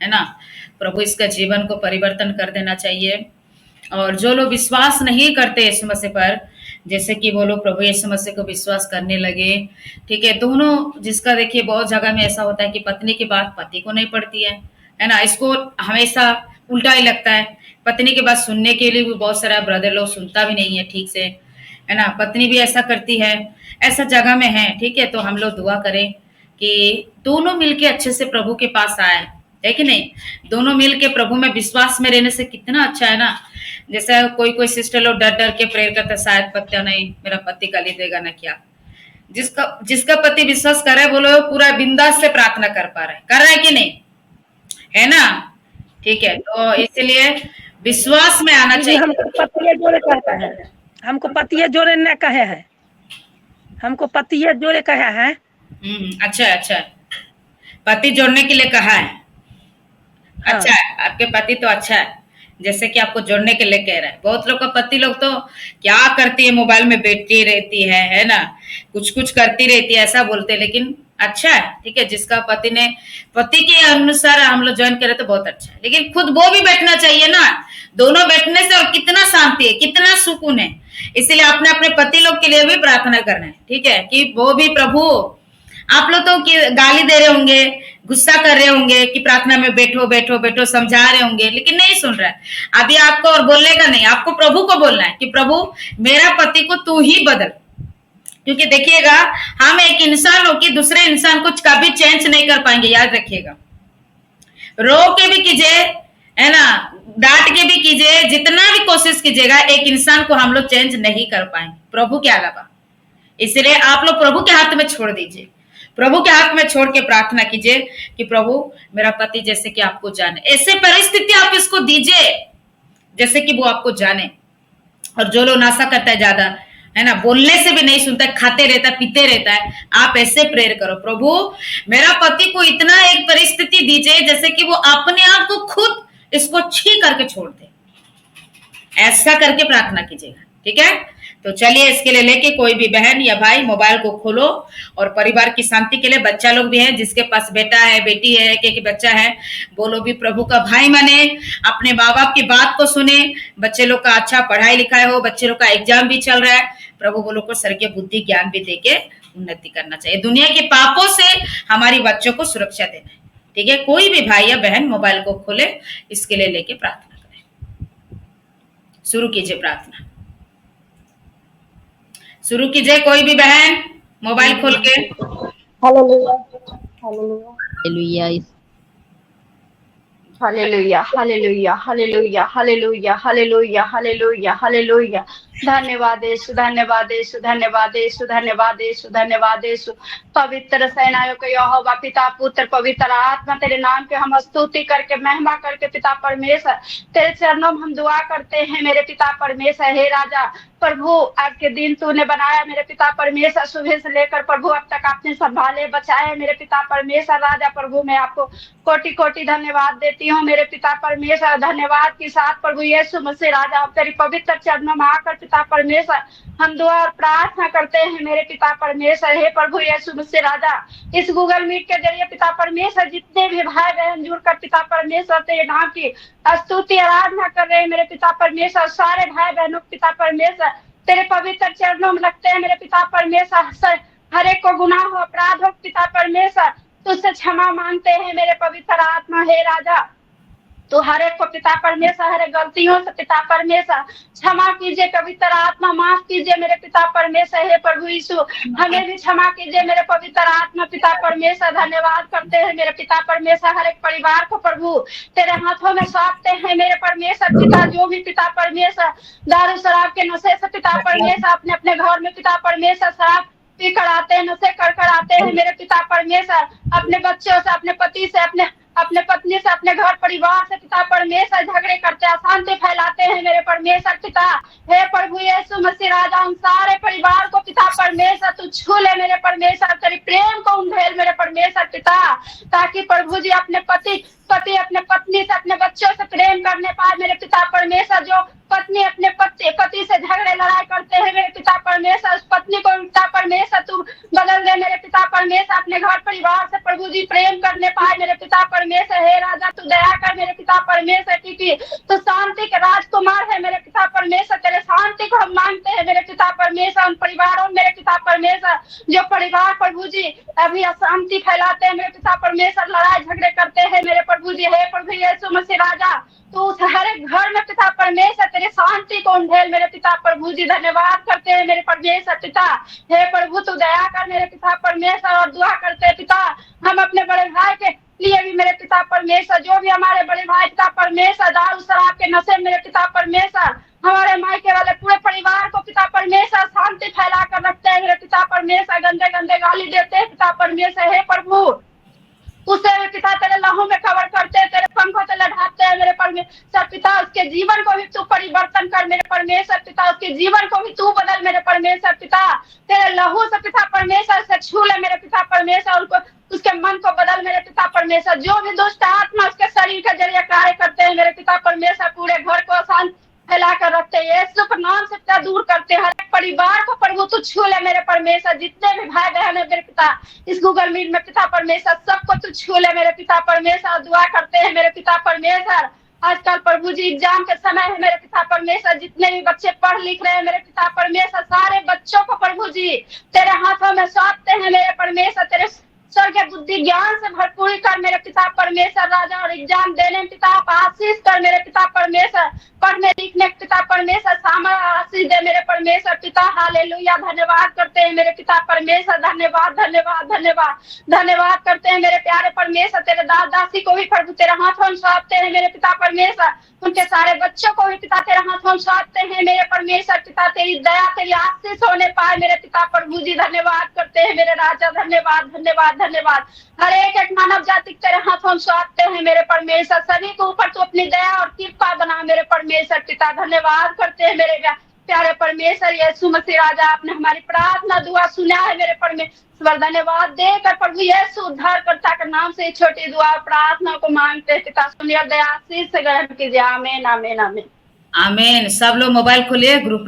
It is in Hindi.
है ना। प्रभु इसका जीवन को परिवर्तन कर देना चाहिए। और जो लोग विश्वास नहीं करते यीशु मसीह पर, जैसे कि वो लोग प्रभु यीशु मसीह को विश्वास करने लगे, ठीक है। दोनों, जिसका देखिए बहुत जगह में ऐसा होता है कि पत्नी की बात पति को नहीं पड़ती है ना। इसको हमेशा उल्टा ही लगता है। पत्नी की बात सुनने के लिए भी बहुत सारा ब्रदर लोग सुनता भी नहीं है ठीक से, है ना। पत्नी भी ऐसा करती है, ऐसा जगह में है, ठीक है। तो हम लोग दुआ करें कि दोनों मिलके अच्छे से प्रभु के पास आए, है कि नहीं। दोनों मिलके प्रभु में विश्वास में रहने से कितना अच्छा है ना। जैसे कोई कोई सिस्टर लोग डर डर के प्रेयर करते, शायद पता नहीं मेरा पति गाली देगा ना क्या। जिसका जिसका पति विश्वास कर रहा है, वो लोग पूरा बिंदास से प्रार्थना कर पा रहे हैं, कर रहा है कि नहीं, है ना। ठीक है, तो इसलिए विश्वास में आना चाहिए। हमको पतिये जोड़े कहता है, हमको पतिये जोड़े न कहे है, हमको पतिये जोड़े कहा है। अच्छा अच्छा, पति जोड़ने के लिए कहा है। हाँ। अच्छा है, आपके पति तो अच्छा है, जैसे कि आपको जोड़ने के लिए कह रहा है। बहुत लोग का पति लोग तो क्या करती है, मोबाइल में बैठती रहती है ना, कुछ कुछ करती रहती है, ऐसा बोलते हैं। लेकिन अच्छा है, ठीक है, जिसका पति ने पति के अनुसार हम लोग ज्वाइन करे तो बहुत अच्छा है। लेकिन खुद वो भी बैठना चाहिए ना, दोनों बैठने से और कितना शांति है, कितना सुकून है। इसलिए अपने अपने पति लोग के लिए भी प्रार्थना करना है, ठीक है, कि वो भी प्रभु, आप लोग तो गाली दे रहे होंगे, गुस्सा कर रहे होंगे कि प्रार्थना में बैठो बैठो बैठो, समझा रहे होंगे, लेकिन नहीं सुन रहा है। अभी आपको और बोलने का नहीं, आपको प्रभु को बोलना है कि प्रभु मेरा पति को तू ही बदल। क्योंकि देखिएगा, हम एक इंसान हो कि दूसरे इंसान को कभी चेंज नहीं कर पाएंगे, याद रखिएगा। रो के भी कीजिए, है ना, डांट के भी कीजिए, जितना भी कोशिश कीजिएगा, एक इंसान को हम लोग चेंज नहीं कर पाएंगे प्रभु के अलावा। इसलिए आप लोग प्रभु के हाथ में छोड़ दीजिए, प्रभु के हाथ में छोड़ के प्रार्थना कीजिए कि प्रभु मेरा पति जैसे कि आपको जाने, ऐसे परिस्थिति आप इसको दीजिए जैसे कि वो आपको जाने। और जो लोग नशा करता है ज्यादा, है ना, बोलने से भी नहीं सुनता है, खाते रहता है, पीते रहता है, आप ऐसे प्रेयर करो, प्रभु मेरा पति को इतना एक परिस्थिति दीजिए जैसे कि वो अपने आप को खुद इसको छी करके छोड़ दे। ऐसा करके प्रार्थना कीजिएगा, ठीक है। तो चलिए, इसके लिए लेके कोई भी बहन या भाई मोबाइल को खोलो, और परिवार की शांति के लिए बच्चा लोग भी है, जिसके पास बेटा है, बेटी है, कि बच्चा है, वो लोग भी प्रभु का भाई माने, अपने माँ बाप की बात को सुने। बच्चे लोग का अच्छा पढ़ाई लिखाई हो, बच्चे लोग का एग्जाम भी चल रहा है, प्रभु वो लोग को सर के बुद्धि ज्ञान भी देके उन्नति करना चाहिए। दुनिया के पापों से हमारी बच्चों को सुरक्षा देना है, ठीक है। कोई भी भाई या बहन मोबाइल को खोले, इसके लिए लेके प्रार्थना करें। शुरू कीजिए प्रार्थना, शुरू कीजिए कोई भी बहन मोबाइल खोल के। Hallelujah hallelujah hallelujah hallelujah hallelujah hallelujah hallelujah hallelujah hallelujah. धन्यवाद यीशु, धन्यवाद यीशु, धन्यवाद यीशु, धन्यवाद यीशु, धन्यवाद यीशु। पवित्र सेनाओं के यहोवा पिता पुत्र पवित्र आत्मा, तेरे नाम के हम स्तुति करके महिमा करके पिता परमेश्वर तेरे चरणों में हम दुआ करते हैं मेरे पिता परमेश्वर। हे राजा प्रभु, आपके दिन तूने बनाया मेरे पिता परमेश्वर, सुबह से लेकर प्रभु अब तक आपने संभाले बचाए मेरे पिता परमेश्वर। राजा प्रभु मैं आपको कोटि कोटि धन्यवाद देती हूँ मेरे पिता परमेश्वर। धन्यवाद के साथ प्रभु यीशु मसीह राजा, अब तेरी पवित्र चरणों में आकर पिता परमेश्वर हम दुआ और प्रार्थना करते हैं मेरे पिता परमेश्वर। हे प्रभु यीशु मसीह राजा, इस गूगल मीट के जरिए पिता परमेश्वर जितने भी भाई बहन जुड़कर पिता परमेश्वर तेरे नाम की स्तुति आराधना कर रहे हैं मेरे पिता परमेश्वर, सारे भाई बहनों पिता परमेश्वर तेरे पवित्र चरणों में रखते हैं मेरे पिता परमेश्वर। हर एक को गुनाह हो अपराध हो पिता परमेश्वर तुझसे क्षमा मांगते हैं मेरे पवित्र आत्मा। हे राजा, तो हर एक को पिता परमेश्वर हर एक गलतियों से पिता परमेश्वर क्षमा कीजिए, पवित्र आत्मा माफ कीजिए मेरे पिता परमेश्वर। हे प्रभु यीशु, हमें भी क्षमा कीजिए मेरे पवित्र आत्मा पिता परमेश्वर। धन्यवाद करते हैं मेरे पिता परमेश्वर, हर एक परिवार को प्रभु तेरे हाथों में सौंपते हैं मेरे परमेश्वर पिता। जो भी पिता परमेश्वर दारू शराब के नशे से पिता परमेश्वर अपने अपने घर में पिता परमेश्वर शराब पी कर आते हैं, नशे कर आते हैं मेरे पिता परमेश्वर, अपने बच्चों से, अपने पति से, अपने पत्नी से, अपने घर परिवार से पिता परमेश्वर झगड़े करते हैं, अशांति फैलाते हैं मेरे परमेश्वर पिता। हे प्रभु यीशु मसीह राजा, उन सारे परिवार को पिता परमेश्वर तू छू ले मेरे परमेश्वर, तेरे प्रेम को उंडेल मेरे परमेश्वर पिता, ताकि प्रभु जी अपने पति अपने पत्नी से, अपने बच्चों से प्रेम करने पाए मेरे पिता परमेश्वर। जो पत्नी अपने पति से झगड़े लड़ाई करते हैं मेरे पिता परमेश्वर, उस पत्नी को पिता परमेश्वर तू बदल दे मेरे पिता परमेश्वर, अपने घर परिवार से प्रभु जी प्रेम करने पाए मेरे पिता परमेश्वर। हे राजा तू दया कर मेरे पिता परमेश्वर, क्योंकि तो शांति के राजकुमार है मेरे पिता परमेश्वर, तेरे शांति को हम मांगते हैं मेरे पिता परमेश्वर। उन परिवारों मेरे पिता परमेश्वर जो परिवार प्रभु जी अभी अशांति फैलाते हैं मेरे पिता परमेश्वर, लड़ाई झगड़े करते हैं मेरे प्रभु जी। हे प्रभु यीशु मसीह राजा तू हर एक घर में पिता परमेश्वर तेरे शांति को उंडेल मेरे पिता प्रभु जी। धन्यवाद करते हैं मेरे परमेश्वर पिता। हे प्रभु तू दया कर मेरे पिता परमेश्वर, और दुआ करते हैं पिता हम अपने बड़े भाई के लिए भी मेरे पिता परमेश्वर, जो भी हमारे बड़े भाई पिता परमेश्वर दारू शराब के नशे मेरे पिता परमेश्वर, हमारे मायके वाले पूरे परिवार को पिता परमेश्वर शांति फैला कर रखते हैं मेरे पिता परमेश्वर, गंदे गंदे गाली देते हैं पिता परमेश्वर। हे प्रभु उसे भी पिता तेरे लहू में कवर करते हैं, तेरे पंखों से लड़ाते हैं मेरे परमेश्वर पिता। उसके जीवन को भी तू परिवर्तन कर मेरे परमेश्वर पिता, उसके जीवन को भी तू बदल मेरे परमेश्वर पिता। तेरे लहू से पिता परमेश्वर से छू ले मेरे पिता परमेश्वर, उनको उसके मन को बदल मेरे पिता परमेश्वर। जो भी दुष्ट आत्मा उसके शरीर के जरिए कार्य करते हैं मेरे पिता परमेश्वर, पूरे घर को शांत फैला कर रखते हैं, यीशु के नाम से पिता दूर करते हैं। हर एक परिवार को प्रभु तू छू ले मेरे परमेश्वर, जितने भी भाई बहन है मेरे पिता इस गूगल मीट में पिता परमेश्वर सबको तू छू ले मेरे पिता परमेश्वर। दुआ करते हैं मेरे पिता परमेश्वर, आजकल प्रभु जी एग्जाम के समय है मेरे पिता परमेश्वर, जितने भी बच्चे पढ़ लिख रहे हैं मेरे पिता परमेश्वर, सारे बच्चों को प्रभु जी तेरे हाथों में सौंपते हैं मेरे परमेश्वर। तेरे स्वर्ग बुद्धि ज्ञान से भरपूरी कर मेरे पिता परमेश्वर राजा, और एग्जाम देने में पिता आशीष कर मेरे पिता परमेश्वर, पढ़ने लिखने पिता परमेश्वर सामर्थ्य आशीष दे मेरे परमेश्वर पिता। हालेलुया धन्यवाद करते हैं मेरे पिता परमेश्वर, धन्यवाद धन्यवाद धन्यवाद धन्यवाद करते हैं मेरे प्यारे परमेश्वर। तेरे दास दासी को भी प्रभु तेरे हाथों में सौंपते हैं मेरे पिता परमेश्वर, उनके सारे बच्चों को भी पिता तेरे हाथों में सौंपते हैं मेरे परमेश्वर पिता। तेरी दया तेरी आशीष होने पाए मेरे पिता प्रभु जी, धन्यवाद करते हैं मेरे राजा, धन्यवाद धन्यवाद धन्यवाद। हर एक मानव जाति तेरे हाथों में सौंपते हैं मेरे परमेश्वर, सभी के ऊपर तू अपनी दया और कृपा बना मेरे परमेश्वर पिता। धन्यवाद करते हैं मेरे प्यारे परमेश्वर यीशु मसीह राजा, आपने हमारी प्रार्थना दुआ सुना है मेरे परमेश्वर। धन्यवाद देकर प्रभु यीशु उद्धारकर्ता के नाम से छोटी दुआ प्रार्थना को मांगते हैं पिता, सुनिए दया आशीष से ग्रहण कीजिए। आमीन आमीन आमीन आमीन। सब लोग मोबाइल खोलिए, ग्रुप